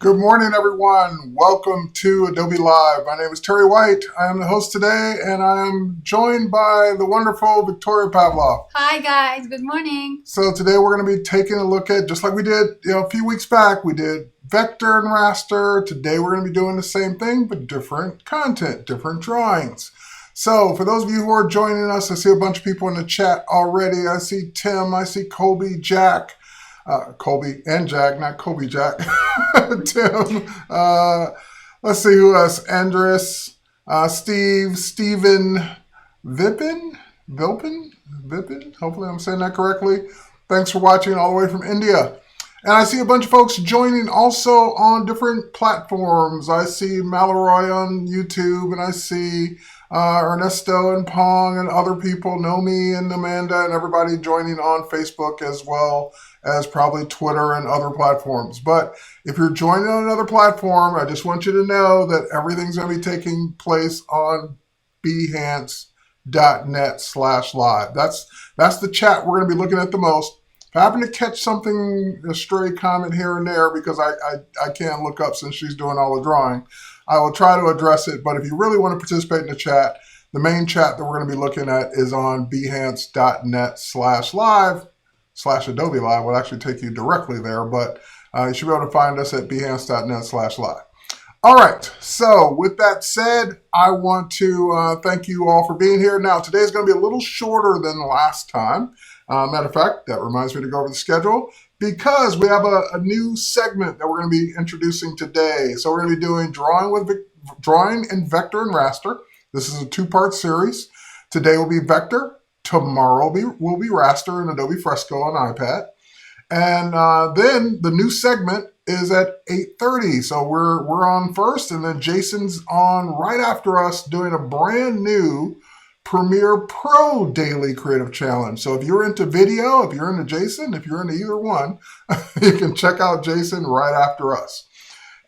Good morning, everyone. Welcome to Adobe Live. My name is Terry White. I am the host today, and I am joined by the wonderful Victoria Pavlov. Hi, guys. Good morning. So today we're going to be taking a look at, just like we did a few weeks back, we did vector and raster. Today we're going to be doing the same thing, but different content, different drawings. So for those of you who are joining us, I see a bunch of people in the chat already. I see Tim, I see Colby, Jack. Colby and Jack, not Kobe Jack. Tim. Let's see who else. Andres, Steve, Steven, Vipin. Hopefully I'm saying that correctly. Thanks for watching all the way from India. And I see a bunch of folks joining also on different platforms. I see Mallory on YouTube, and I see Ernesto and Pong and other people, Nomi and Amanda and everybody joining on Facebook as well as probably Twitter and other platforms. But if you're joining on another platform, I just want you to know that everything's going to be taking place on behance.net/live. That's the chat we're going to be looking at the most. If I happen to catch something, a stray comment here and there, because I can't look up since she's doing all the drawing, I will try to address it. But if you really want to participate in the chat, the main chat that we're going to be looking at is on behance.net/live. /Adobe Live will actually take you directly there, but you should be able to find us at behance.net/live. All right, so with that said, I want to thank you all for being here. Now, today's going to be a little shorter than last time. Matter of fact, that reminds me to go over the schedule because we have a new segment that we're going to be introducing today. So we're going to be doing drawing in vector and raster. This is a two-part series. Today will be vector. Tomorrow will be raster in Adobe Fresco on iPad. And then the new segment is at 8:30. So we're on first, and then Jason's on right after us doing a brand new Premiere Pro Daily Creative Challenge. So if you're into video, if you're into Jason, if you're into either one, you can check out Jason right after us.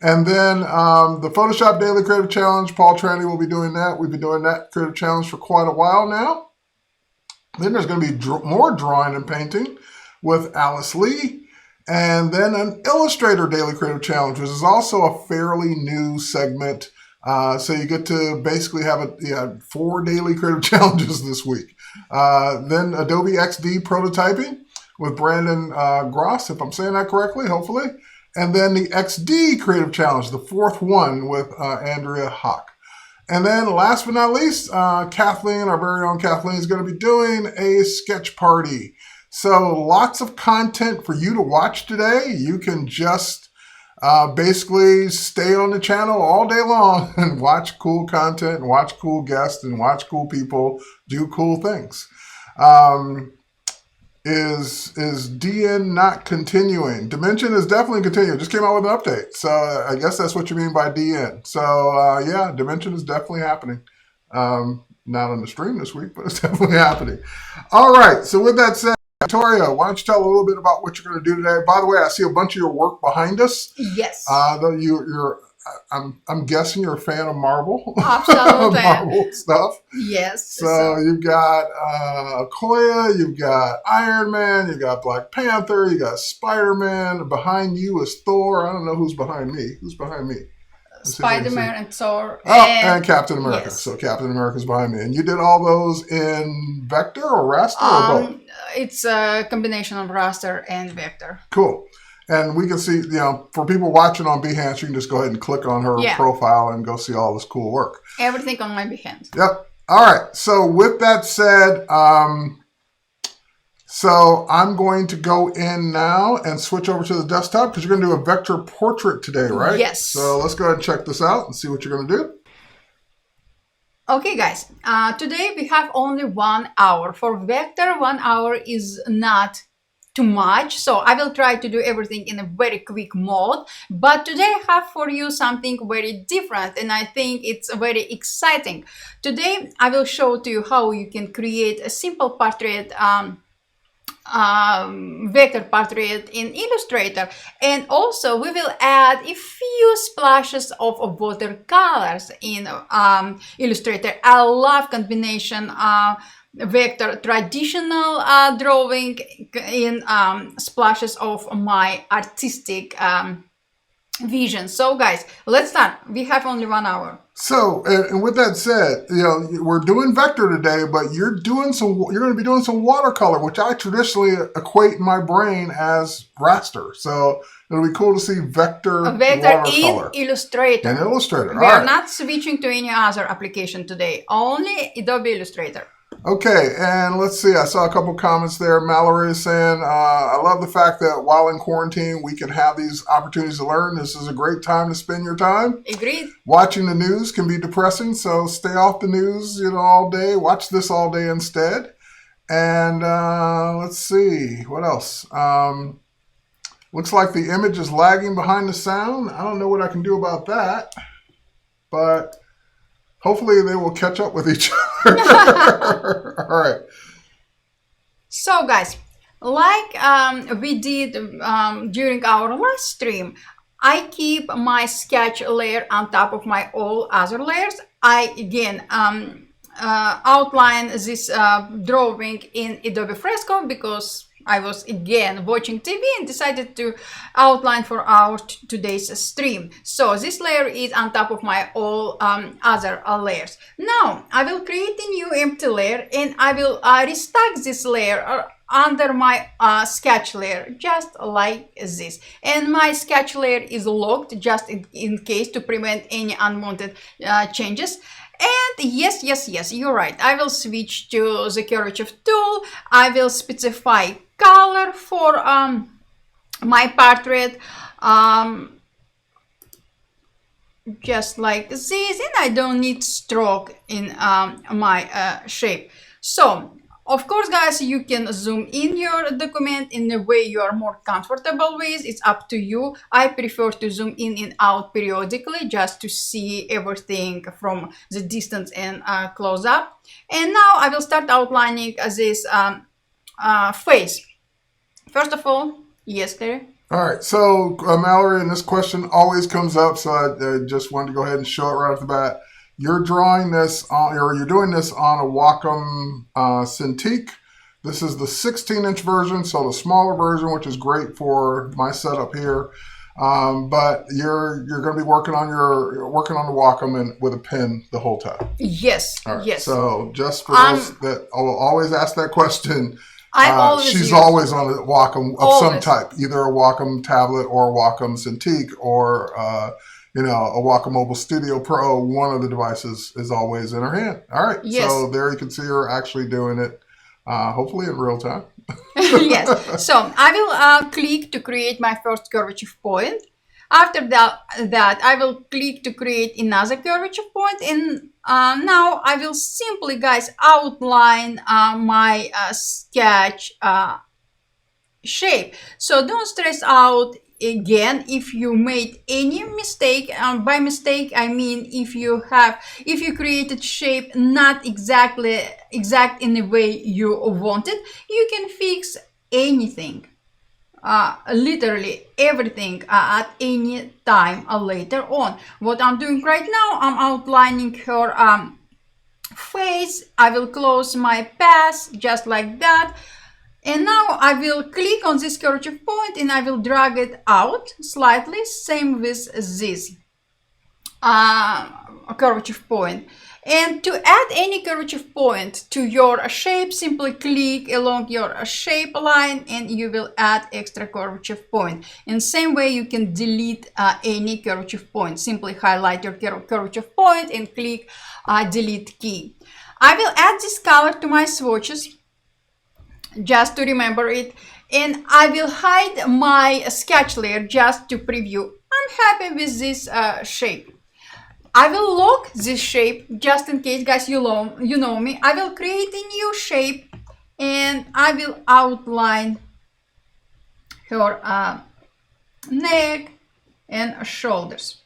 And then the Photoshop Daily Creative Challenge, Paul Tranny will be doing that. We've been doing that creative challenge for quite a while now. Then there's going to be more drawing and painting with Alice Lee. And then an Illustrator Daily Creative Challenge, which is also a fairly new segment. So you get to basically have 4 daily creative challenges this week. Then Adobe XD prototyping with Brandon Gross, if I'm saying that correctly, hopefully. And then the XD Creative Challenge, the 4th one with Andrea Hawk. And then last but not least, Kathleen, our very own Kathleen, is going to be doing a sketch party. So lots of content for you to watch today. You can just basically stay on the channel all day long and watch cool content, and watch cool guests, and watch cool people do cool things. Is DN not continuing? Dimension is definitely continuing. Just came out with an update. So I guess that's what you mean by DN. So yeah, Dimension is definitely happening. Not on the stream this week, but it's definitely happening. All right. So with that said, Victoria, why don't you tell a little bit about what you're going to do today? By the way, I see a bunch of your work behind us. Yes. I'm guessing you're a fan of Marvel. Absolutely. Marvel stuff. Yes. So you've got Okoye, you've got Iron Man, you've got Black Panther, you got Spider-Man. Behind you is Thor. I don't know who's behind me. Who's behind me? Spider-Man and Thor. And Captain America. Yes. So Captain America's behind me. And you did all those in vector or raster or both? It's a combination of raster and vector. Cool. And we can see, for people watching on Behance, you can just go ahead and click on her profile and go see all this cool work. Everything on my Behance. Yep. All right. So with that said, so I'm going to go in now and switch over to the desktop because you're going to do a vector portrait today, right? Yes. So let's go ahead and check this out and see what you're going to do. Okay, guys. Today we have only 1 hour. For vector, 1 hour is not too much, so I will try to do everything in a very quick mode. But today I have for you something very different, and I think it's very exciting. Today I will show to you how you can create a simple portrait, vector portrait in Illustrator, and also we will add a few splashes of watercolors in Illustrator. I love combination vector traditional drawing in splashes of my artistic vision. So guys, let's start. We have only 1 hour. So, and with that said, we're doing vector today, but you're going to be doing some watercolor, which I traditionally equate in my brain as raster. So it'll be cool to see vector watercolor in Illustrator. In Illustrator. We are not switching to any other application today, only Adobe Illustrator. Okay, and let's see. I saw a couple comments there. Mallory is saying, I love the fact that while in quarantine, we can have these opportunities to learn. This is a great time to spend your time. Agreed. Watching the news can be depressing, so stay off the news, all day. Watch this all day instead. And let's see, what else? Looks like the image is lagging behind the sound. I don't know what I can do about that, but hopefully they will catch up with each other. All right. So guys, like we did during our last stream, I keep my sketch layer on top of my all other layers. I again outline this drawing in Adobe Fresco because I was again watching TV and decided to outline for our today's stream. So this layer is on top of my all other layers. Now I will create a new empty layer and I will restack this layer under my sketch layer, just like this. And my sketch layer is locked just in case to prevent any unwanted changes. And yes, you're right. I will switch to the curvature tool. I will specify color for my portrait, just like this, and I don't need stroke in my shape. So of course, guys, you can zoom in your document in the way you are more comfortable with. It's up to you. I prefer to zoom in and out periodically just to see everything from the distance and close up. And now I will start outlining this face. First of all, yes, Terry? All right. So, Mallory, and this question always comes up, so I just wanted to go ahead and show it right off the bat. You're drawing this on, or you're doing this on a Wacom Cintiq. This is the 16-inch version, so the smaller version, which is great for my setup here. But you're going to be working on the Wacom and with a pen the whole time. Yes. All right. Yes. So just for those that will always ask that question, she's use. always on a Wacom of Always. some type, either a Wacom tablet or a Wacom Cintiq or a Wacom Mobile Studio Pro. One of the devices is always in her hand. All right. Yes. So there you can see her actually doing it, hopefully in real time. Yes. So I will click to create my first curvature point. After that, I will click to create another curvature point, and now I will simply, guys, outline my sketch shape. So don't stress out again if you made any mistake. By mistake, I mean if you created shape not exact in the way you wanted, you can fix anything. Literally everything at any time later on. What I'm doing right now, I'm outlining her face. I will close my path just like that. And now I will click on this curvature point and I will drag it out slightly, same with this curvature point. And to add any curvature point to your shape, simply click along your shape line and you will add extra curvature point. In same way, you can delete any curvature point. Simply highlight your curvature point and click delete key. I will add this color to my swatches just to remember it. And I will hide my sketch layer just to preview. I'm happy with this shape. I will lock this shape just in case, guys, you know me. I will create a new shape and I will outline her neck and shoulders.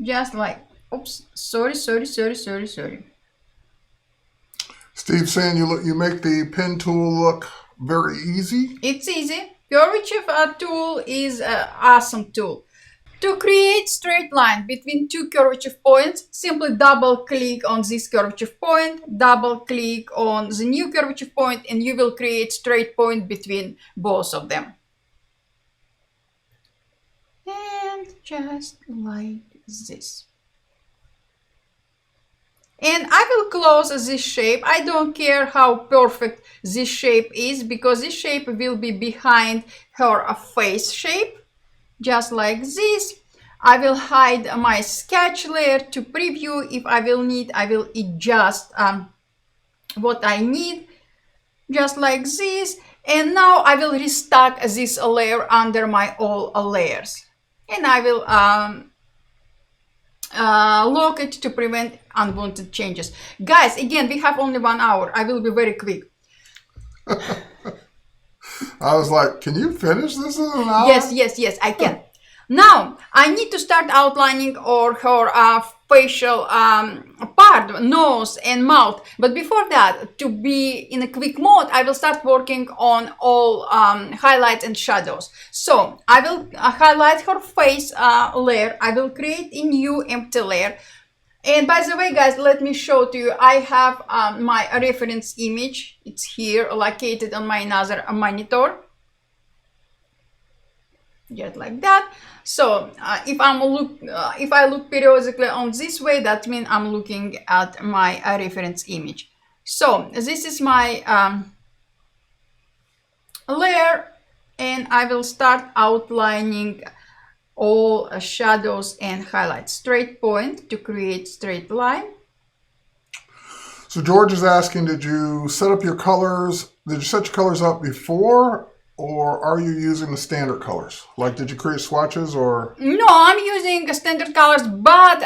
Just like, oops, sorry. Steve saying you make the pen tool look very easy. It's easy. Curvature tool is an awesome tool. To create straight line between two curvature points, simply double click on this curvature point, double click on the new curvature point, and you will create straight point between both of them. just like this. And I will close this shape. I don't care how perfect this shape is, because this shape will be behind her face shape, just like this. I will hide my sketch layer to preview. If I will need, I will adjust what I need, just like this. And now I will restack this layer under my all layers. And I will lock it to prevent unwanted changes. Guys, again, we have only 1 hour. I will be very quick. I was like, can you finish this in an hour? Yes, I can. Now, I need to start outlining her facial part, nose and mouth. But before that, to be in a quick mode, I will start working on all highlights and shadows. So I will highlight her face layer. I will create a new empty layer. And by the way, guys, let me show to you, I have my reference image. It's here, located on my another monitor. Just like that. So if I look periodically on this way, that means I'm looking at my reference image. So this is my layer, and I will start outlining all shadows and highlights. Straight point to create straight line. So George is asking, did you set up your colors? Did you set your colors up before, or are you using the standard colors? Like, did you create swatches or? No, I'm using standard colors, but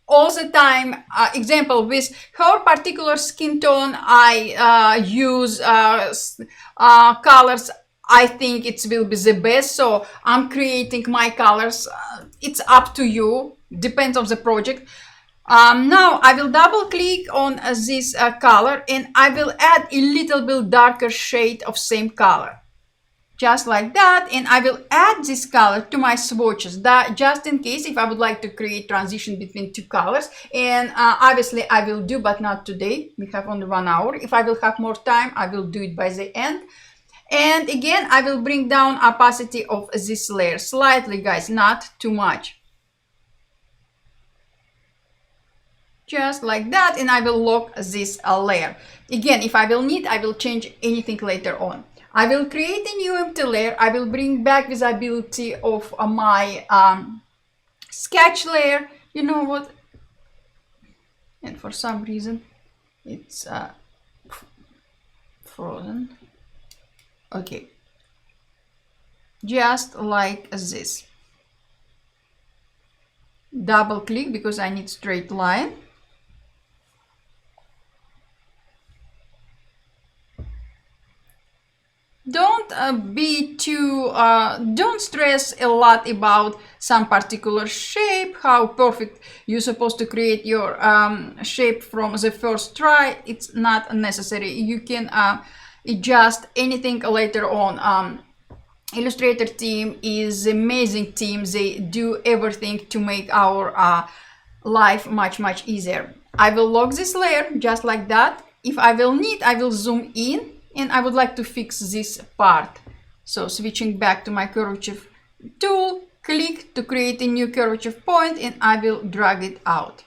all the time, example, with her particular skin tone, I use colors I think it will be the best. So I'm creating my colors. It's up to you, depends on the project. Now I will double click on this color, and I will add a little bit darker shade of same color. Just like that, and I will add this color to my swatches, that just in case if I would like to create transition between two colors. And obviously I will do, but not today, we have only 1 hour. If I will have more time, I will do it by the end. And again, I will bring down opacity of this layer slightly, guys, not too much, just like that. And I will lock this layer. Again, if I will need, I will change anything later on. I will create a new empty layer. I will bring back visibility of my sketch layer. You know what? And for some reason, it's frozen. Okay. Just like this. Double click because I need straight line. Don't be too, don't stress a lot about some particular shape, how perfect you're supposed to create your shape from the first try. It's not necessary. You can adjust anything later on. Illustrator team is an amazing team. They do everything to make our life much easier. I will lock this layer just like that. If I will need, I will zoom in. And I would like to fix this part. So switching back to my curvature tool, click to create a new curvature point, and I will drag it out.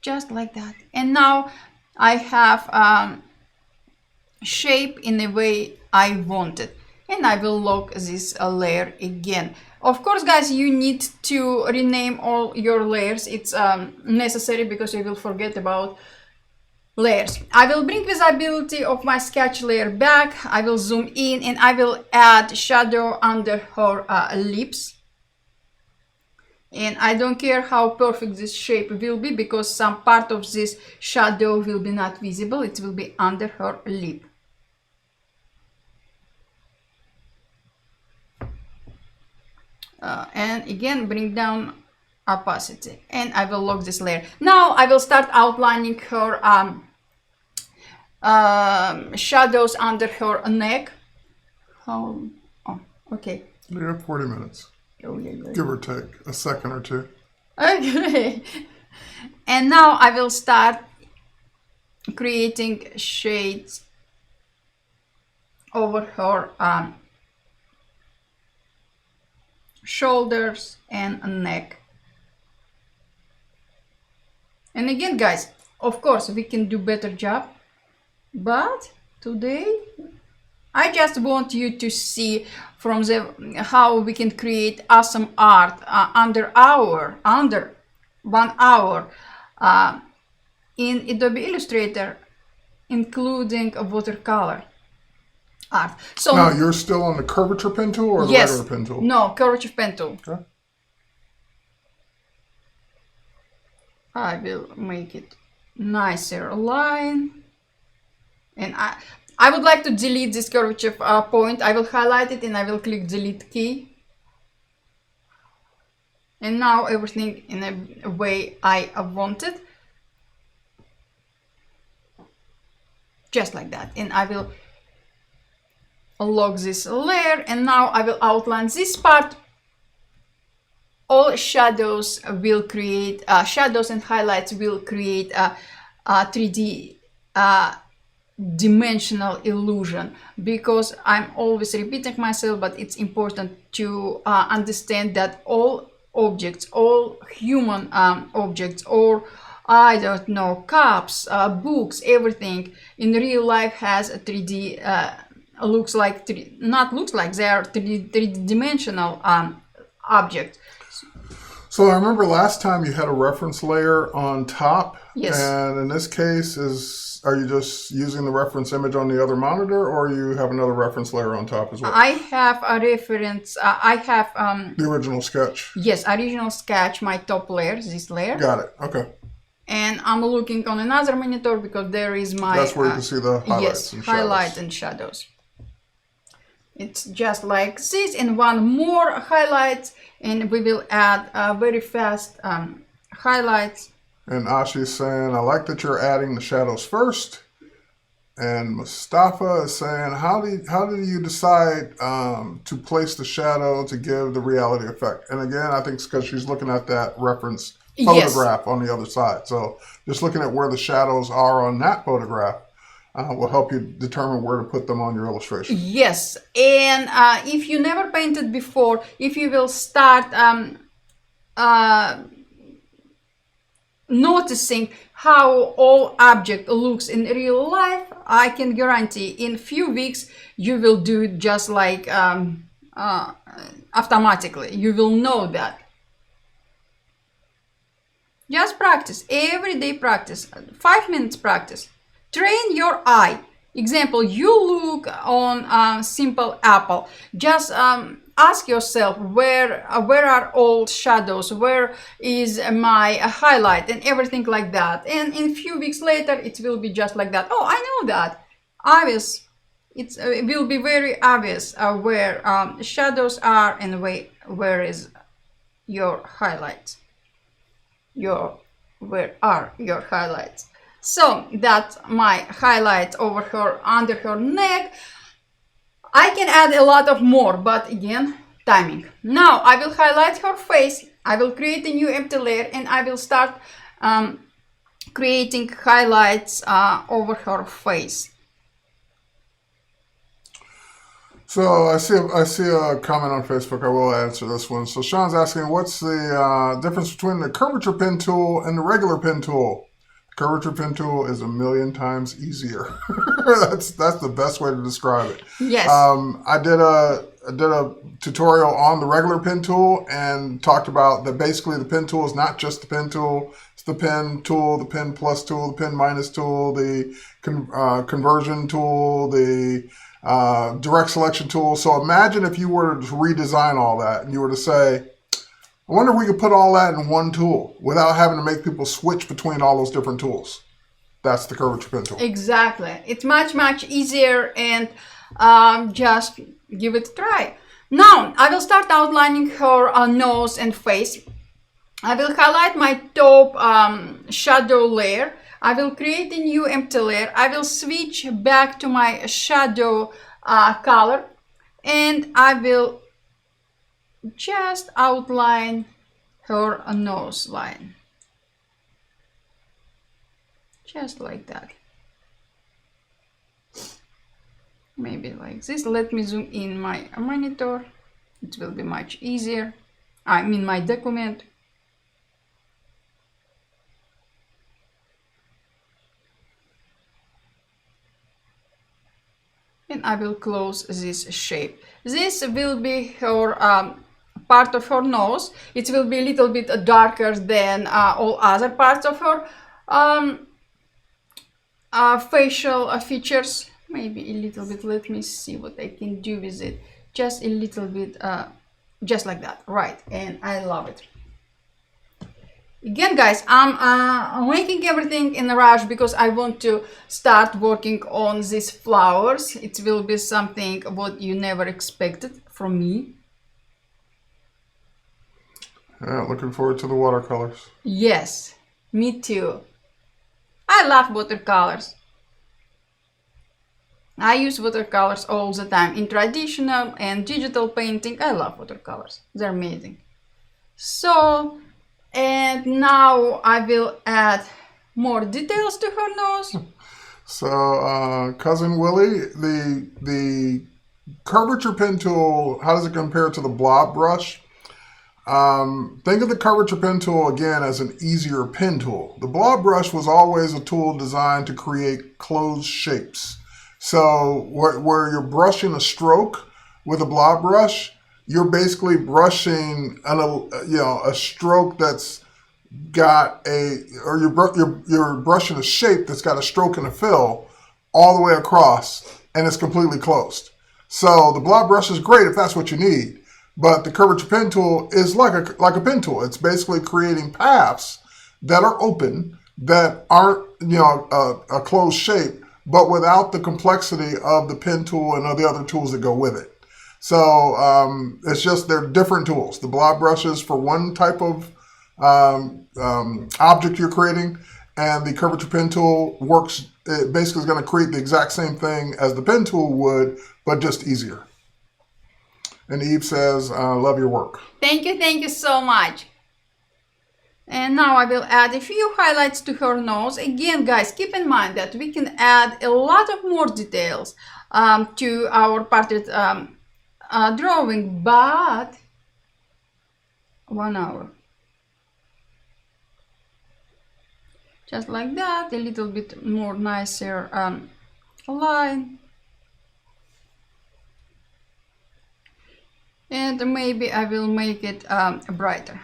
Just like that. And now I have shape in the way I want it. And I will lock this layer again. Of course, guys, you need to rename all your layers. It's necessary because you will forget about layers. I will bring visibility of my sketch layer back. I will zoom in, and I will add shadow under her lips. And I don't care how perfect this shape will be, because some part of this shadow will be not visible. It will be under her lip. And again, bring down opacity, and I will lock this layer. Now I will start outlining her shadows under her neck. Oh, okay. You have 40 minutes. Oh, yeah. Give or take a second or two. Okay. And now I will start creating shades over her shoulders, and neck. And again, guys, of course, we can do better job, but today I just want you to see from how we can create awesome art under 1 hour in Adobe Illustrator, including a watercolor art. So now you're still on the curvature pen tool or the yes, regular pen tool? no, curvature pen tool. Okay. I will make it nicer line, and I would like to delete this curvature point. I will highlight it and I will click delete key. And now everything in a way I want it. Just like that. And I will lock this layer, and now I will outline this part. All shadows will create, shadows and highlights will create a 3D dimensional illusion, because I'm always repeating myself, but it's important to understand that all objects, all human objects, or I don't know, cups, books, everything in real life has a 3D, looks like, not looks like, they are 3D dimensional objects. So I remember last time you had a reference layer on top. Yes. And in this case, are you just using the reference image on the other monitor, or you have another reference layer on top as well? I have a reference, I have... the original sketch. Yes, original sketch, my top layer, this layer. Got it, okay. And I'm looking on another monitor because there is my... That's where you can see the highlights and shadows. Highlight and shadows. It's just like this, and one more highlights, and we will add very fast highlights. And Ashi's saying, I like that you're adding the shadows first. And Mustafa is saying, how do you decide to place the shadow to give the reality effect? And again, I think it's because she's looking at that reference photograph on the other side. So just looking at where the shadows are on that photograph will help you determine where to put them on your illustration. Yes, and if you never painted before, if you will start noticing how all object looks in real life, I can guarantee in few weeks you will do it just like automatically. You will know that. Just practice, everyday practice, 5 minutes practice. Train your eye. Example, you look on simple apple. Just ask yourself where are all shadows, where is my highlight, and everything like that. And in a few weeks later, it will be just like that. Oh, I know that. Obvious. It will be very obvious where shadows are and where is your highlights. Where are your highlights? So that's my highlight over her, under her neck. I can add a lot of more, but again, timing. Now I will highlight her face. I will create a new empty layer, and I will start creating highlights over her face. So I see a comment on Facebook. I will answer this one. So Sean's asking, what's the difference between the curvature pen tool and the regular pen tool? Curvature pen tool is 1,000,000 times easier. that's the best way to describe it. Yes. I did a tutorial on the regular pen tool and talked about that basically the pen tool is not just the pen tool. It's the pen tool, the pen plus tool, the pen minus tool, the conversion tool, the direct selection tool. So imagine if you were to redesign all that and you were to say, I wonder if we could put all that in one tool without having to make people switch between all those different tools. That's the curvature pen tool. Exactly. It's much, much easier, and just give it a try. Now, I will start outlining her nose and face. I will highlight my top shadow layer. I will create a new empty layer. I will switch back to my shadow color, and I will just outline her nose line. Just like that. Maybe like this. Let me zoom in my monitor. It will be much easier. I mean my document. And I will close this shape. This will be her part of her nose. It will be a little bit darker than all other parts of her facial features. Maybe a little bit. Let me see what I can do with it. Just a little bit, just like that. Right, and I love it. Again, guys, I'm making everything in a rush because I want to start working on these flowers. It will be something what you never expected from me. Yeah, looking forward to the watercolors. Yes, me too. I love watercolors. I use watercolors all the time in traditional and digital painting. I love watercolors. They're amazing. So, and now I will add more details to her nose. So, Cousin Willie, the curvature pen tool, how does it compare to the blob brush? Think of the curvature pen tool again as an easier pen tool. The blob brush was always a tool designed to create closed shapes. So where you're brushing a stroke with a blob brush, you're basically brushing a stroke that's got or you're brushing a shape that's got a stroke and a fill all the way across, and it's completely closed. So the blob brush is great if that's what you need, but the curvature pen tool is like a pen tool. It's basically creating paths that are open, that aren't a closed shape, but without the complexity of the pen tool and the other tools that go with it. So it's just they're different tools. The blob brush is for one type of object you're creating, and the curvature pen tool works. It basically is going to create the exact same thing as the pen tool would, but just easier. And Eve says, love your work. Thank you so much. And now I will add a few highlights to her nose. Again, guys, keep in mind that we can add a lot of more details to our portrait drawing, but 1 hour. Just like that, a little bit more nicer line. And maybe I will make it brighter.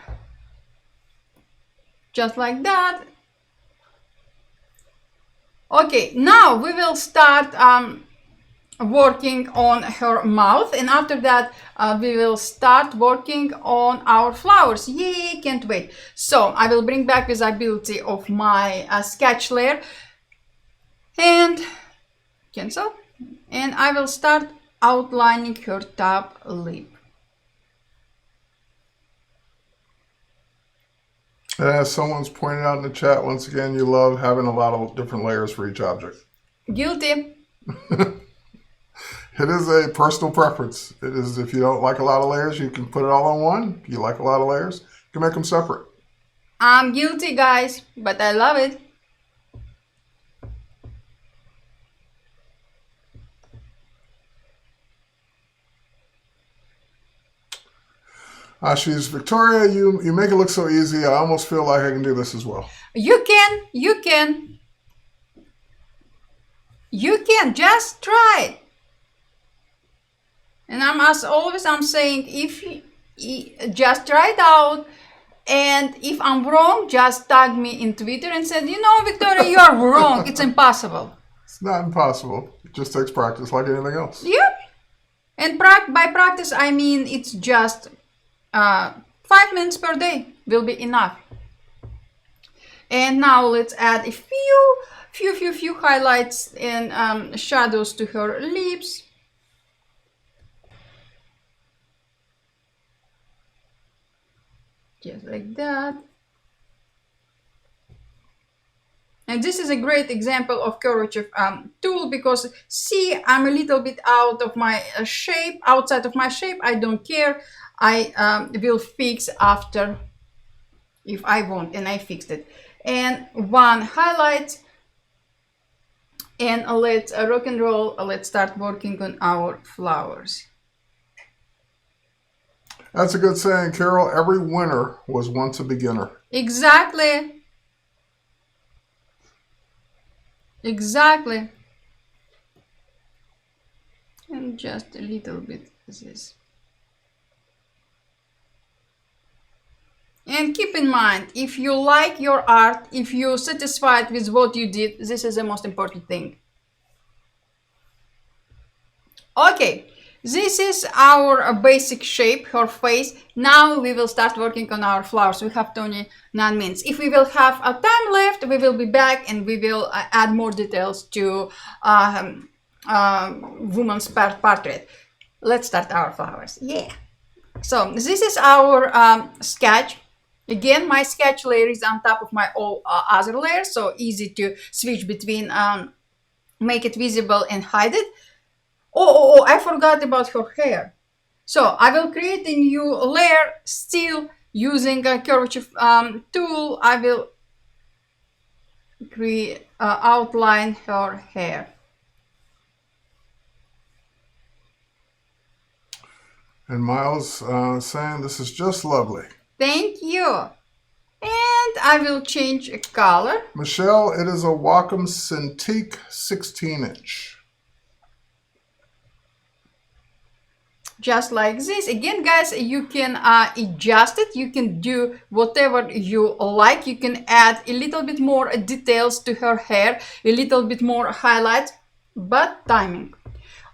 Just like that. Okay, now we will start working on her mouth, and after that we will start working on our flowers. Yay, can't wait. So I will bring back visibility of my sketch layer and cancel, and I will start outlining her top lip. As someone's pointed out in the chat, once again, you love having a lot of different layers for each object. Guilty. It is a personal preference. It is, if you don't like a lot of layers, you can put it all on one. If you like a lot of layers, you can make them separate. I'm guilty, guys, but I love it. She's Victoria, you make it look so easy. I almost feel like I can do this as well. You can. Just try it. And I'm saying, if just try it out, and if I'm wrong, just tag me in Twitter and said, Victoria, you are wrong. It's impossible. It's not impossible. It just takes practice like anything else. Yep. And by practice, I mean it's just 5 minutes per day will be enough. And now let's add a few highlights and shadows to her lips. Just like that. And this is a great example of curvature tool, because see, I'm a little bit out of my shape, outside of my shape. I don't care. I will fix after if I want, and I fixed it. And one highlight, and let's rock and roll. Let's start working on our flowers. That's a good saying, Carol. Every winner was once a beginner. Exactly. Exactly. And just a little bit this. And keep in mind, if you like your art, if you're satisfied with what you did, this is the most important thing. Okay, this is our basic shape, her face. Now we will start working on our flowers. We have 29 minutes. If we will have a time left, we will be back and we will add more details to woman's portrait. Let's start our flowers. Yeah. So this is our sketch. Again, my sketch layer is on top of my all other layers, so easy to switch between, make it visible and hide it. Oh, I forgot about her hair. So I will create a new layer, still using a curvature tool. I will create outline her hair. And Miles saying this is just lovely. Thank you. And I will change a color. Michelle, it is a Wacom Cintiq 16-inch. Just like this. Again, guys, you can adjust it. You can do whatever you like. You can add a little bit more details to her hair, a little bit more highlights, but timing.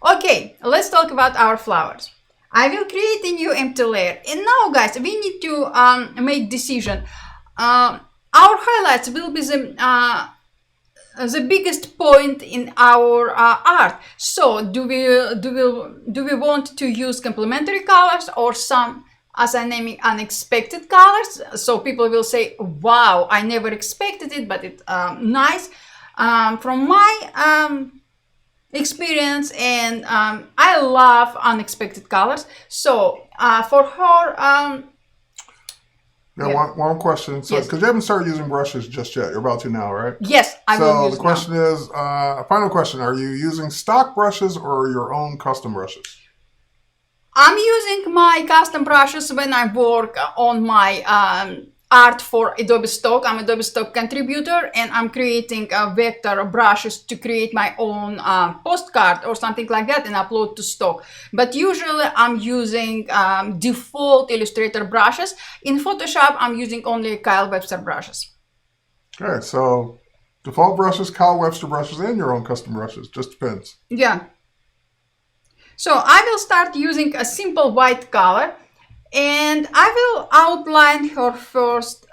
Okay, let's talk about our flowers. I will create a new empty layer. And now, guys, we need to make decision. Our highlights will be the biggest point in our art. So do we want to use complementary colors or some, as I name it, unexpected colors? So people will say, wow, I never expected it, but it's nice. From my experience, and I love unexpected colors. So for her, One question. So, yes. Because you haven't started using brushes just yet. You're about to now, right? Yes, I will use So the question is, final question: are you using stock brushes or your own custom brushes? I'm using my custom brushes when I work on my art for Adobe Stock. I'm Adobe Stock contributor, and I'm creating vector brushes to create my own postcard or something like that and upload to Stock. But usually I'm using default Illustrator brushes. In Photoshop, I'm using only Kyle Webster brushes. Okay, so default brushes, Kyle Webster brushes, and your own custom brushes. Just depends. Yeah. So I will start using a simple white color. And I will outline her first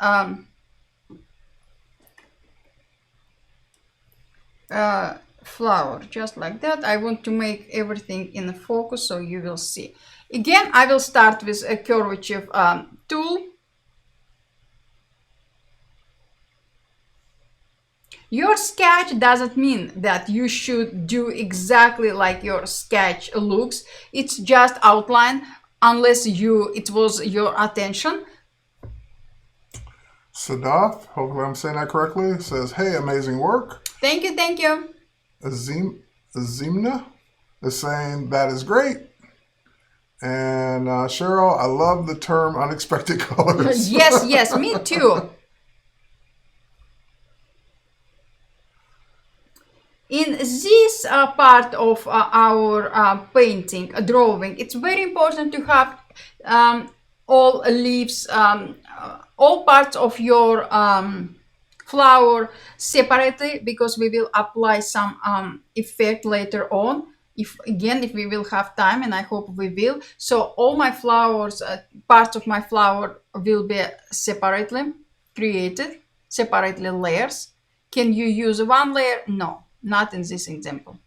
flower, just like that. I want to make everything in focus so you will see. Again, I will start with a curvature tool. Your sketch doesn't mean that you should do exactly like your sketch looks. It's just outline. Unless it was your attention. Sadaf, hopefully I'm saying that correctly, says, hey, amazing work. Thank you, thank you. Azimna is saying, that is great. And Cheryl, I love the term unexpected colors. Yes, me too. In this part of our painting, drawing, it's very important to have all leaves, all parts of your flower separately, because we will apply some effect later on. If we will have time, and I hope we will. So all my flowers, parts of my flower will be separately created, separately layers. Can you use one layer? No. Not in this example.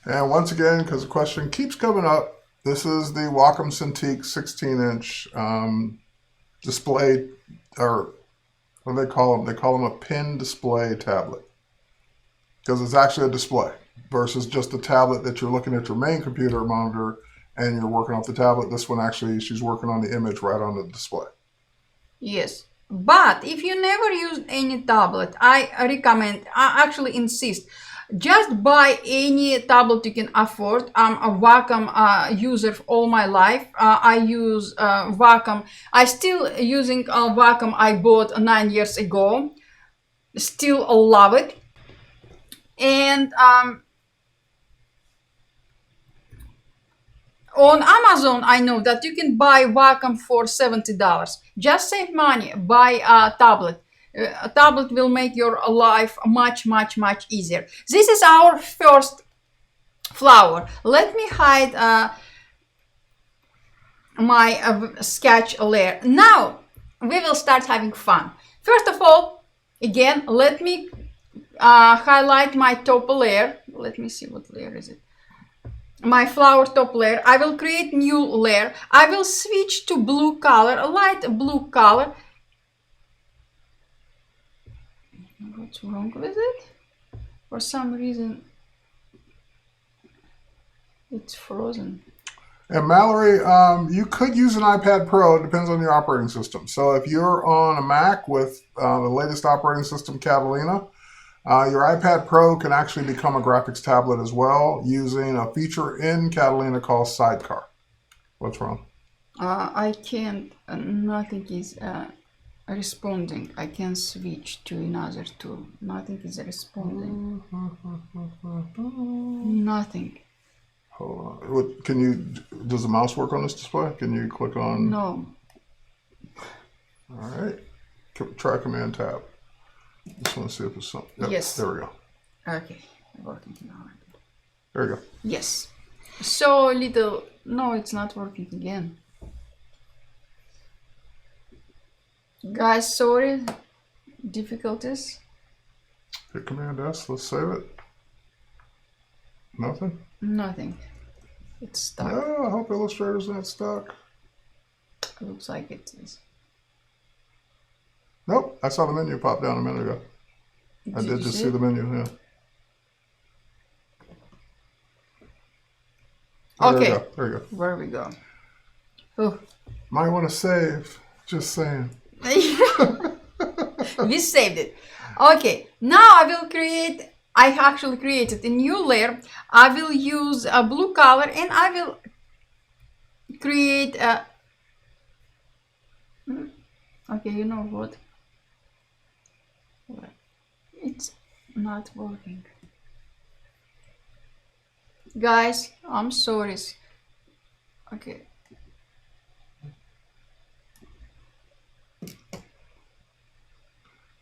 And once again, because the question keeps coming up, this is the Wacom Cintiq 16-inch display, or what do they call them? They call them a pin display tablet, because it's actually a display versus just a tablet that you're looking at your main computer monitor and you're working off the tablet. This one actually, she's working on the image right on the display. Yes. But if you never used any tablet, I recommend, I actually insist, just buy any tablet you can afford. I'm a Wacom user all my life. I use Wacom. I still using Wacom I bought 9 years ago. Still love it. And on Amazon, I know that you can buy Wacom for $70. Just save money. Buy a tablet. A tablet will make your life much, much, much easier. This is our first flower. Let me hide my sketch layer. Now we will start having fun. First of all, again, let me highlight my top layer. Let me see what layer is it. My flower top layer. I will create new layer. I will switch to blue color, a light blue color. What's wrong with it? For some reason it's frozen. And Mallory, you could use an iPad Pro. It depends on your operating system. So if you're on a Mac with the latest operating system, Catalina, your iPad Pro can actually become a graphics tablet as well using a feature in Catalina called Sidecar. What's wrong? I can't. Nothing is responding. I can switch to another tool. Nothing is responding. Nothing. Hold on. What, can you? Does the mouse work on this display? Can you click on? No. All right. Try Command Tab. Just want to see if it's something. Yep, Yes. There we go. Okay. Working now. There you go. Yes. So little. No, it's not working again. Guys, sorry. Difficulties. Hit Command S. Let's save it. Nothing. Nothing. It's stuck. No, I hope Illustrator's not stuck. Looks like it is. Nope. I saw the menu pop down a minute ago. I did just see the menu. Yeah. There Okay. you go. There you go. Where we go? Oh. Might want to save. Just saying. We saved it. Okay. Now I will create. I actually created a new layer. I will use a blue color and I will create a. Okay, you know what? It's not working. Guys, I'm sorry. Okay.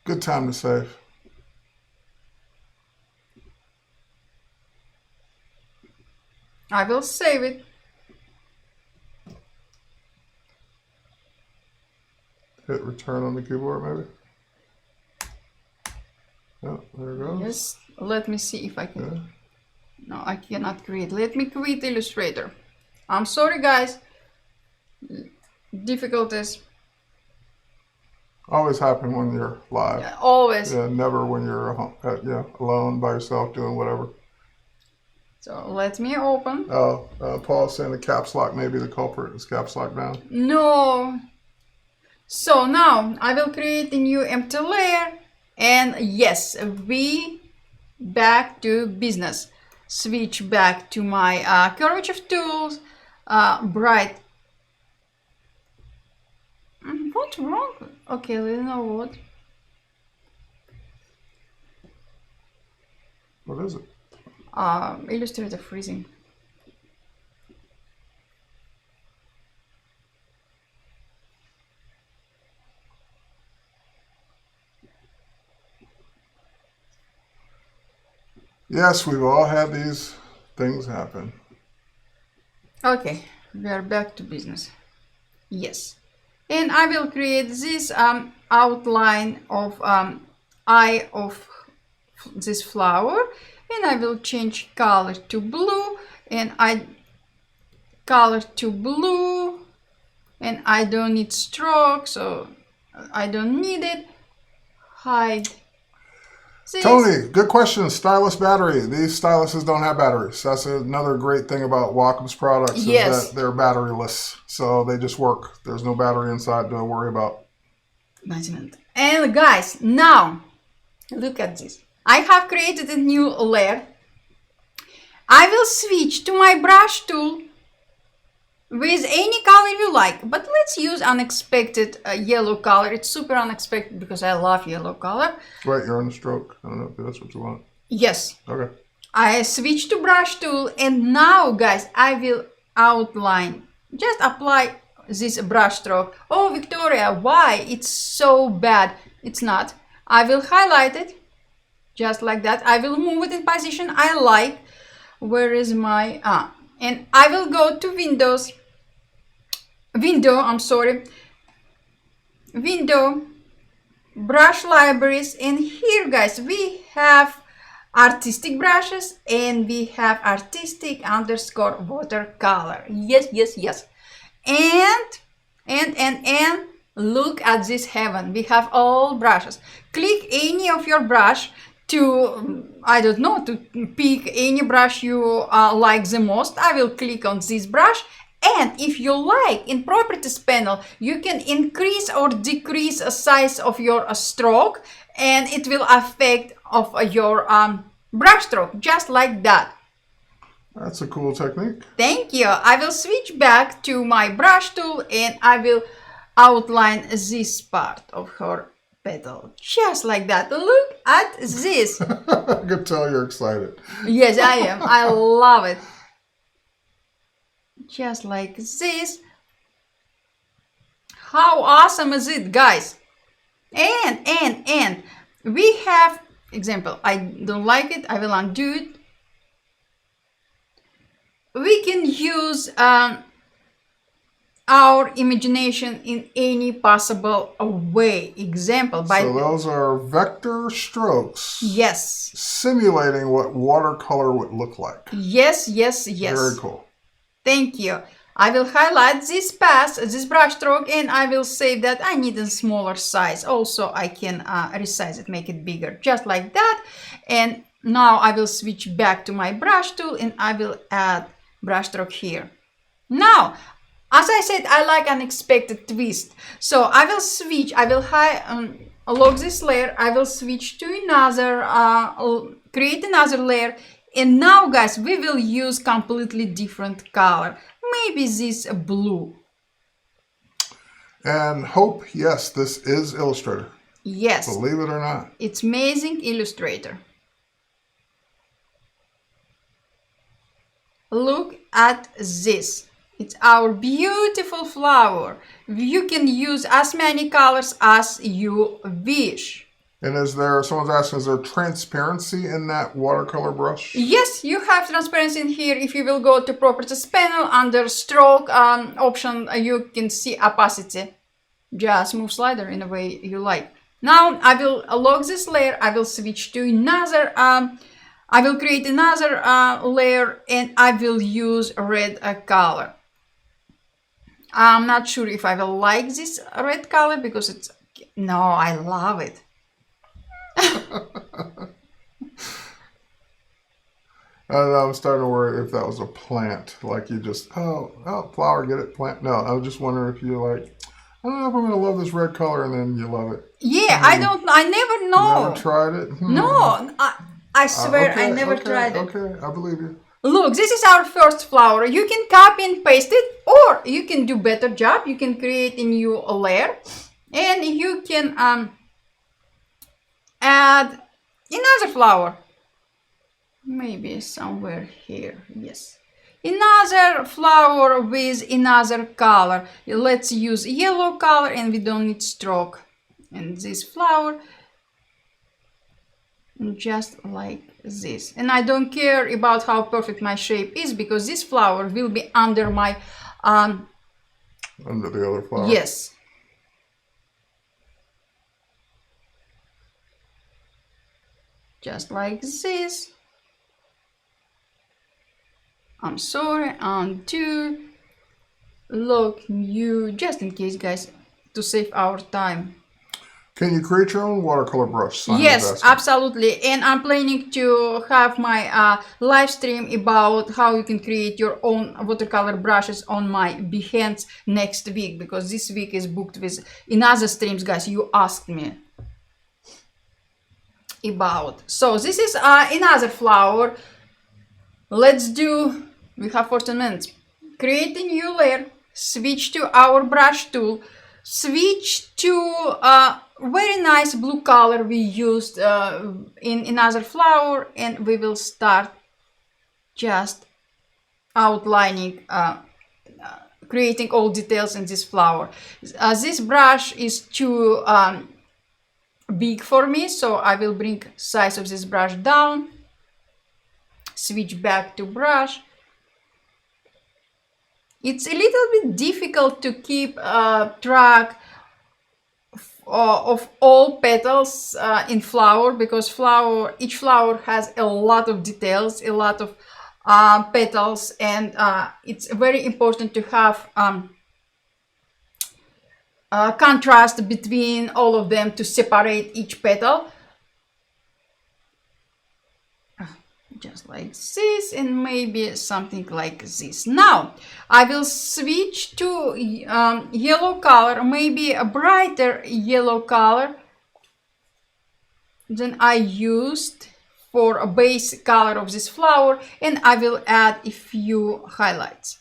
Good time to save. I will save it. Hit return on the keyboard, maybe. Yeah, there it goes. Yes. Let me see if I can. Yeah. No, I cannot create. Let me quit Illustrator. I'm sorry, guys. Difficulties. Always happen when you're live. Yeah, always. Yeah, never when you're alone by yourself doing whatever. So let me open. Oh, Paul's saying the caps lock may be the culprit. Is caps lock down? No. So now I will create a new empty layer. And yes, we back to business. Switch back to my curvature tools. Bright. What's wrong? Okay, you know what? What is it? Illustrator freezing. Yes, we've all had these things happen. Okay, we are back to business. Yes. And I will create this outline of eye of this flower, and I will change color to blue, and color to blue, and I don't need stroke, so I don't need it. Hide this. Tony, good question. Stylus battery. These styluses don't have batteries. That's another great thing about Wacom's products is Yes. that they're batteryless. So they just work. There's no battery inside to worry about. And guys, now look at this. I have created a new layer. I will switch to my brush tool with any color you like, but let's use unexpected yellow color. It's super unexpected because I love yellow color. Right, you're on the stroke. I don't know if that's what you want. Yes. Okay. I switch to brush tool, and now, guys, I will outline. Just apply this brush stroke. Oh, Victoria, why? It's so bad. It's not. I will highlight it just like that. I will move it in position I like. Where is my and I will go to window, brush libraries, and here, guys, we have artistic brushes and we have artistic _ watercolor. Yes. And look at this heaven. We have all brushes. Click any of your brush to, I don't know, to pick any brush you like the most. I will click on this brush, and if you like, in properties panel you can increase or decrease the size of your stroke, and it will affect of your brush stroke, just like that. That's a cool technique. Thank you. I will switch back to my brush tool, and I will outline this part of her petal, just like that. Look at this. I can tell you're excited. Yes, I am. I love it. Just like this. How awesome is it, guys? And we have example. I don't like it. I will undo it. We can use our imagination in any possible way. Example, so those are vector strokes. Yes. Simulating what watercolor would look like. Yes. Very cool. Thank you. I will highlight this pass, this brush stroke, and I will say that I need a smaller size. Also, I can resize it, make it bigger, just like that. And now I will switch back to my brush tool, and I will add brush stroke here. Now, as I said, I like unexpected twist. So I will switch, I will lock this layer, I will switch to another, create another layer. And now, guys, we will use completely different color. Maybe this blue. And Hope, yes, this is Illustrator. Yes. Believe it or not. It's amazing Illustrator. Look at this. It's our beautiful flower. You can use as many colors as you wish. And is there, someone's asking, is there transparency in that watercolor brush? Yes, you have transparency in here. If you will go to properties panel, under stroke option, you can see opacity. Just move slider in the way you like. Now I will lock this layer. I will switch to another, I will create another layer, and I will use red color. I'm not sure if I will like this red color because it's, no, I love it. I was starting to worry if that was a plant, like you just, oh, flower, get it, plant. No, I was just wondering if you like, I don't know if I'm going to love this red color, and then you love it. Yeah, I never know. Never tried it? No, I swear okay, I never tried it. Okay, I believe you. Look, this is our first flower. You can copy and paste it, or you can do better job. You can create a new layer, and you can add another flower. Maybe somewhere here. Yes. Another flower with another color. Let's use yellow color, and we don't need stroke. And this flower, just like this. And I don't care about how perfect my shape is, because this flower will be under my under the other flower. Yes. Just like this. I'm sorry, undo, look, new, just in case, guys, to save our time. Can you create your own watercolor brush? Yes, absolutely. And I'm planning to have my live stream about how you can create your own watercolor brushes on my Behance next week, because this week is booked with another streams, guys. You asked me. about. So this is another flower. Let's do, we have 14 minutes. Create a new layer, switch to our brush tool, switch to a very nice blue color we used in another flower, and we will start just outlining, creating all details in this flower. This brush is too big for me, so I will bring size of this brush down, switch back to brush. It's a little bit difficult to keep track of all petals in flower, because each flower has a lot of details, a lot of petals, and it's very important to have contrast between all of them to separate each petal. Just like this, and maybe something like this. Now I will switch to yellow color, maybe a brighter yellow color than I used for a base color of this flower, and I will add a few highlights.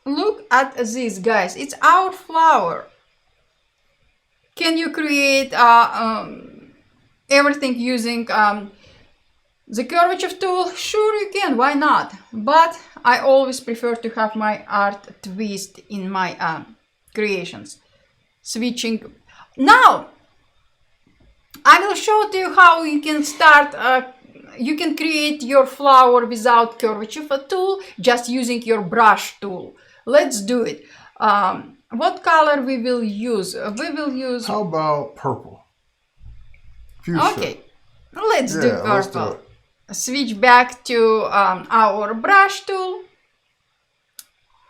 Look at this, guys, it's our flower. Can you create everything using the curvature tool? Sure, you can, why not? But I always prefer to have my art twist in my creations. Switching. Now I will show to you how you can start, you can create your flower without curvature tool, just using your brush tool. Let's do it. What color we will use? We will use... How about purple? Fuchsia. Okay, let's do purple. Let's do it. Switch back to our brush tool,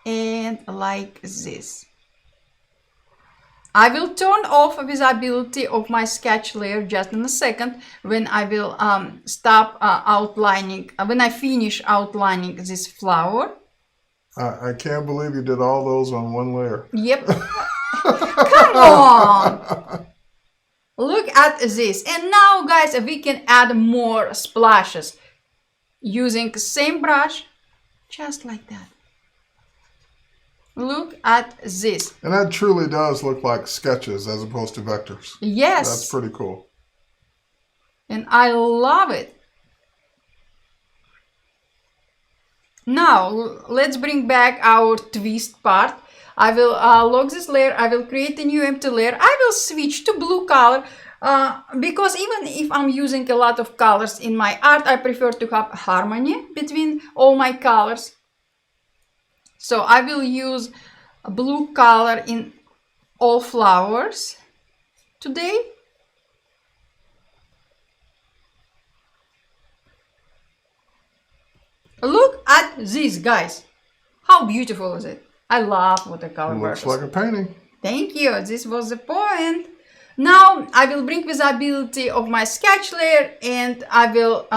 and like this. I will turn off visibility of my sketch layer just in a second when I will stop outlining, when I finish outlining this flower. I can't believe you did all those on one layer. Yep. Come on. Look at this. And now, guys, we can add more splashes using the same brush, just like that. Look at this. And that truly does look like sketches as opposed to vectors. Yes. That's pretty cool. And I love it. Now, let's bring back our twist part. I will lock this layer. I will create a new empty layer. I will switch to blue color because even if I'm using a lot of colors in my art, I prefer to have harmony between all my colors. So I will use a blue color in all flowers today. Look at this, guys. How beautiful is it? I love watercolor brushes. Looks like a painting. Thank you. This was the point. Now I will bring visibility of my sketch layer, and I will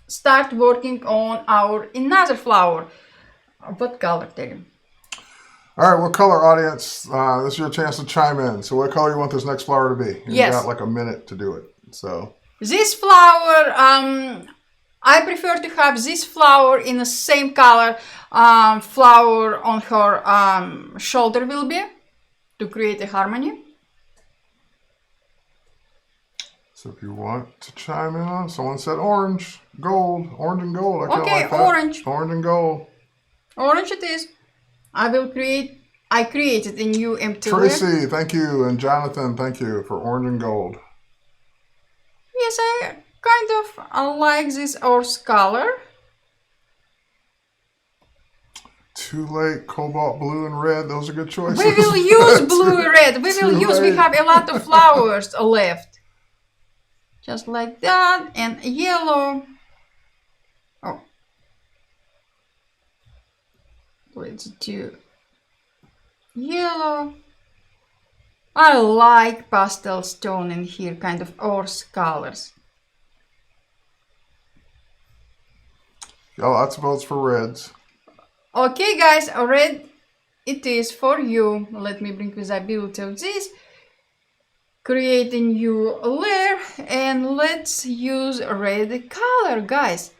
start working on our another flower. What color, Terry? All right, what color, audience? This is your chance to chime in. So what color you want this next flower to be? Yes. You got like a minute to do it. So this flower, I prefer to have this flower in the same color flower on her shoulder will be, to create a harmony. So if you want to chime in on, someone said orange, gold, orange and gold. I Okay, like that. orange. Orange and gold. Orange it is. I created a new empty layer. Tracy, thank you. And Jonathan, thank you for orange and gold. Yes, I kind of like this horse color. Too late, cobalt blue and red. Those are good choices. We will use blue and red. We have a lot of flowers left. Just like that. And yellow. Oh. Let's do yellow. I like pastel tone in here, kind of horse colors. Yeah, lots of votes for reds. Okay, guys, red it is for you. Let me bring visibility of this. create a new layer and let's use red color, guys.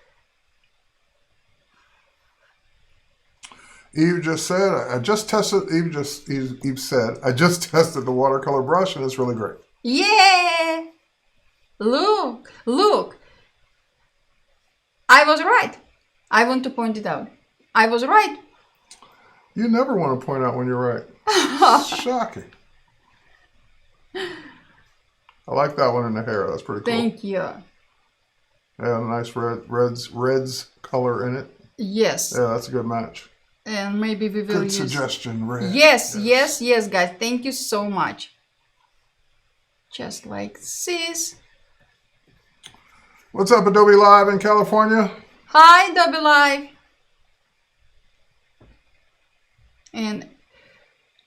Eve just said, I just tested, Eve said, I just tested the watercolor brush and it's really great. Yeah! Look, look. I was right. I want to point it out. I was right. You never want to point out when you're right. Shocking. I like that one in the hair. That's pretty cool. Thank you. Yeah, nice reds color in it. Yes. Yeah, that's a good match. And maybe we will Good use... suggestion, red. Yes, guys. Thank you so much. Just like this. What's up, Adobe Live in California? Hi, Adobe Live. And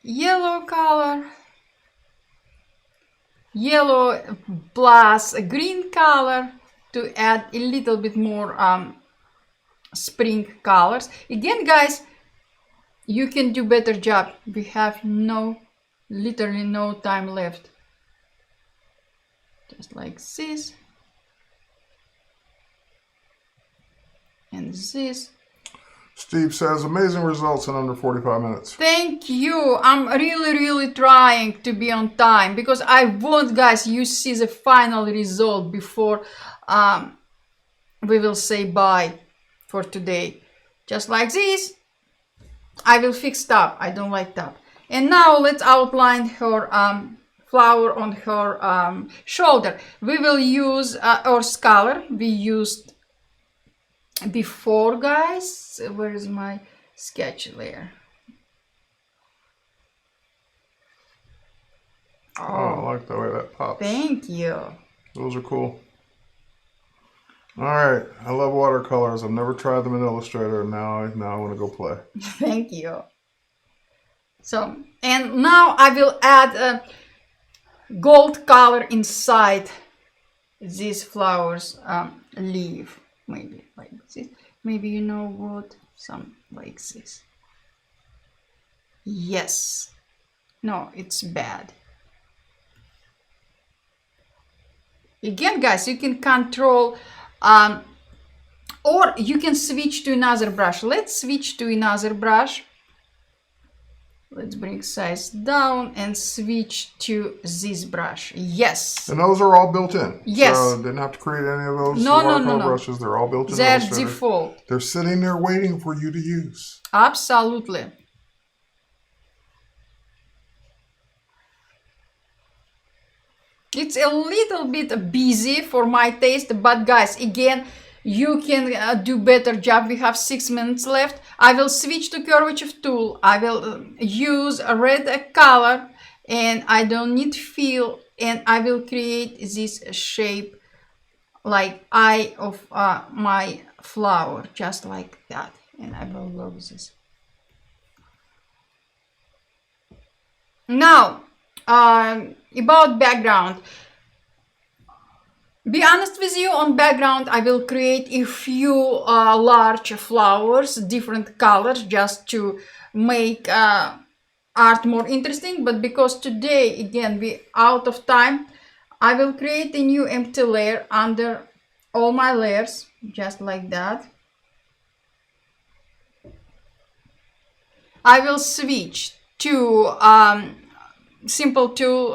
yellow color. Yellow plus a green color to add a little bit more spring colors. Again, guys, you can do better job. We have literally no time left. Just like this. And this. Steve says, amazing results in under 45 minutes. Thank you. I'm really trying to be on time because I want, guys, you see the final result before we will say bye for today. Just like this. I will fix top. I don't like top. And now let's outline her flower on her shoulder. We will use earth color we used before, guys. Where is my sketch layer? Oh, I like the way that pops. Thank you. Those are cool. All right, I love watercolors. I've never tried them in Illustrator. Now I want to go play. Thank you. So, and now I will add a gold color inside these flowers leaf. Maybe like this. Maybe you know what? Some like this. Yes. No, it's bad. Again, guys, you can control or you can switch to another brush. Let's switch to another brush. Let's bring size down and switch to this brush. Yes. And those are all built in. Yes. So didn't have to create any of those No. brushes. They're all built in. They're Illustrator. default. They're sitting there waiting for you to use. Absolutely. It's a little bit busy for my taste, but guys, again, you can do better job. We have 6 minutes left. I will switch to curvature tool. I will use a red color and I don't need fill, and I will create this shape like eye of my flower, just like that. And I will love this. Now, about background. Be honest with you, on background I will create a few large flowers, different colors, just to make art more interesting. But because today, again, we out of time, I will create a new empty layer under all my layers, just like that. I will switch to simple tool,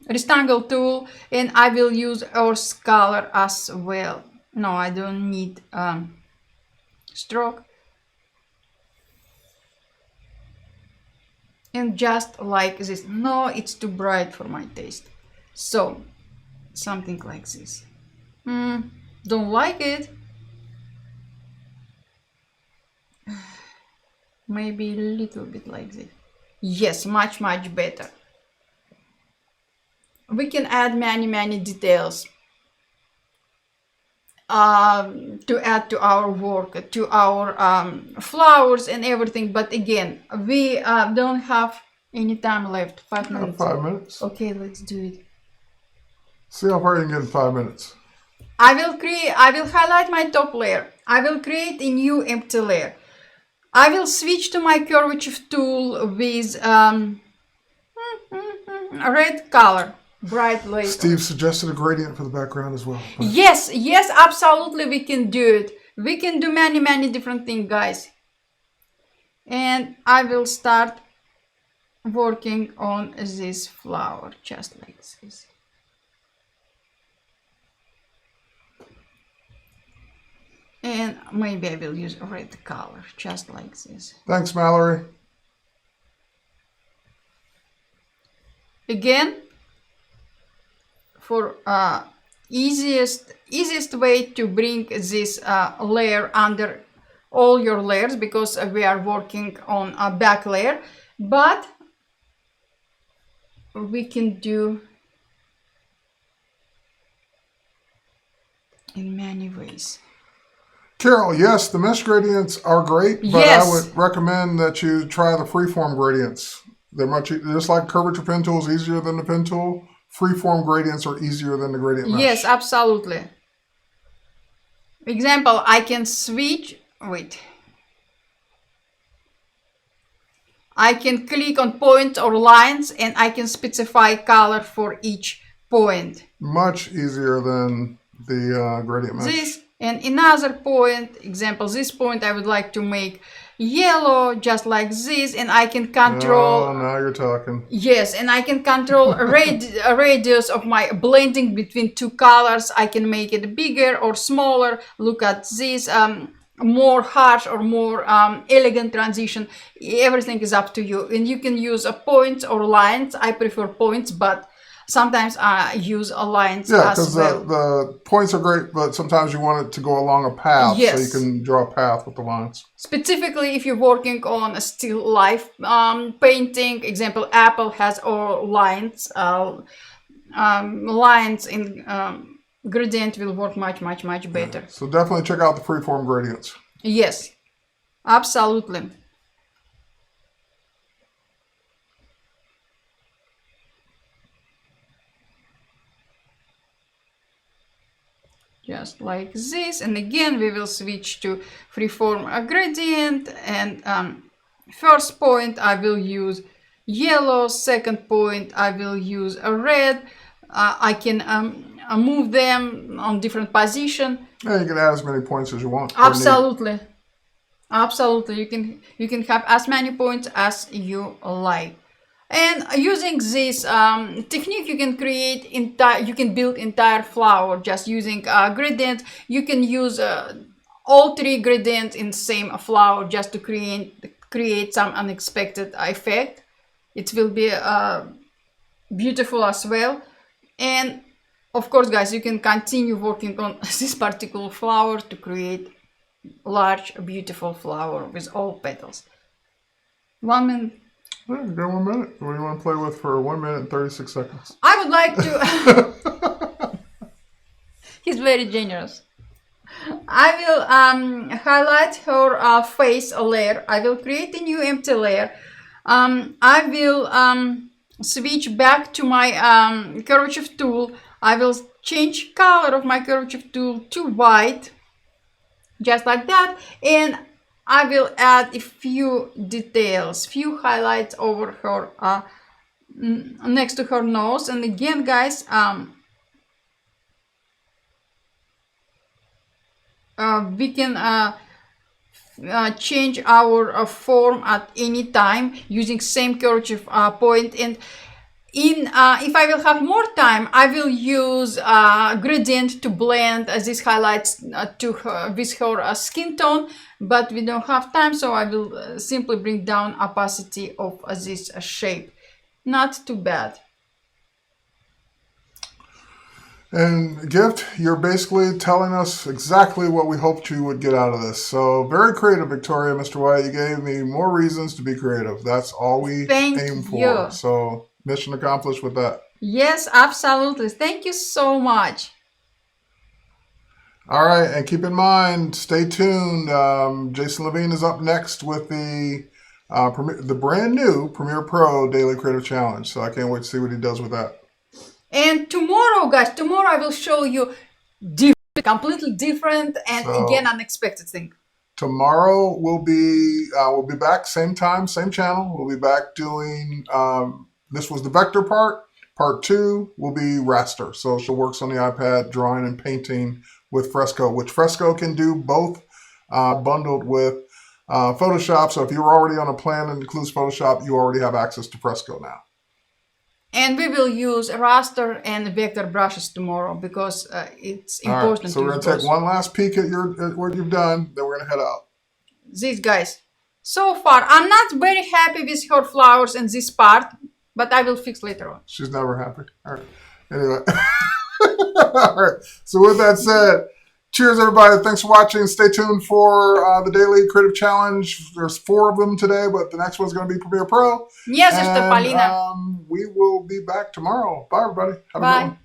rectangle tool, and I will use earth color as well. No, I don't need stroke. And just like this. No, it's too bright for my taste. So, something like this. Don't like it. Maybe a little bit like this. Yes, much better. We can add many details to add to our work, to our flowers and everything. But again, we don't have any time left. 5 minutes. 5 minutes. Okay, let's do it. See how far you can get in 5 minutes. I will highlight my top layer. I will create a new empty layer. I will switch to my curvature tool with red color. bright later. Steve suggested a gradient for the background as well. Yes, yes, absolutely, we can do it. We can do many different things, guys. And I will start working on this flower just like this. And maybe I will use a red color just like this. Thanks, Mallory. Again, for easiest way to bring this layer under all your layers, because we are working on a back layer, but we can do in many ways. Carol, yes, the mesh gradients are great, but Yes. I would recommend that you try the freeform gradients. They're just like curvature pen tool is easier than the pen tool. Freeform gradients are easier than the gradient mesh. Yes, absolutely. Example, I can switch, wait. I can click on points or lines and I can specify color for each point. Much easier than the gradient mesh. This and another point, example, this point I would like to make yellow just like this, and I can control. Oh, now you're talking. Yes, and I can control a radius of my blending between two colors. I can make it bigger or smaller. Look at this, more harsh or more elegant transition. Everything is up to you, and you can use points or lines. I prefer points, but sometimes I use lines as well. The points are great, but sometimes you want it to go along a path, Yes. so you can draw a path with the lines. Specifically, if you're working on a still life painting, example, Apple has all lines. Lines in gradient will work much better. Yeah. So definitely check out the freeform gradients. Yes, absolutely. Just like this, and again we will switch to freeform gradient, and first point I will use yellow, second point I will use a red. I can move them on different position. Yeah, you can add as many points as you want. Absolutely, absolutely. You can have as many points as you like. And using this technique, you can create you can build entire flower just using gradient. You can use all three gradients in same flower just to create some unexpected effect. It will be beautiful as well. And of course, guys, you can continue working on this particular flower to create large, beautiful flower with all petals. 1 minute. Yeah, you got 1 minute. What do you want to play with for 1 minute and 36 seconds? I would like to. He's very generous. I will highlight her face layer. I will create a new empty layer. I will switch back to my curvature tool. I will change color of my curvature tool to white, just like that, and I will add a few details, few highlights over her, next to her nose. And again, guys, we can change our form at any time using same curvature point. And if I will have more time, I will use gradient to blend these highlights with her skin tone, but we don't have time, so I will simply bring down opacity of this shape. Not too bad. And Gift, you're basically telling us exactly what we hoped you would get out of this. So very creative, Victoria. Mr. White, you gave me more reasons to be creative. That's all we aim for. You. So mission accomplished with that. Yes, absolutely. Thank you so much. All right, and keep in mind, stay tuned. Jason Levine is up next with the brand new Premiere Pro Daily Creative Challenge. So I can't wait to see what he does with that. And tomorrow, guys, I will show you completely different and again unexpected thing. Tomorrow we'll be back, same time, same channel. We'll be back doing this was the vector part, Part 2 will be Raster. So she works on the iPad, drawing and painting with Fresco, which Fresco can do both bundled with Photoshop. So if you're already on a plan that includes Photoshop, you already have access to Fresco now. And we will use raster and vector brushes tomorrow because it's important. Right, so we're going to take one last peek at what you've done, then we're going to head out. These guys. So far, I'm not very happy with her flowers and this part, but I will fix later on. She's never happy. All right. Anyway. All right. So with that said, cheers, everybody. Thanks for watching. Stay tuned for the Daily Creative Challenge. There's 4 of them today, but the next one's going to be Premiere Pro. Yes, Sister Paulina. We will be back tomorrow. Bye, everybody. Have a good Bye. one.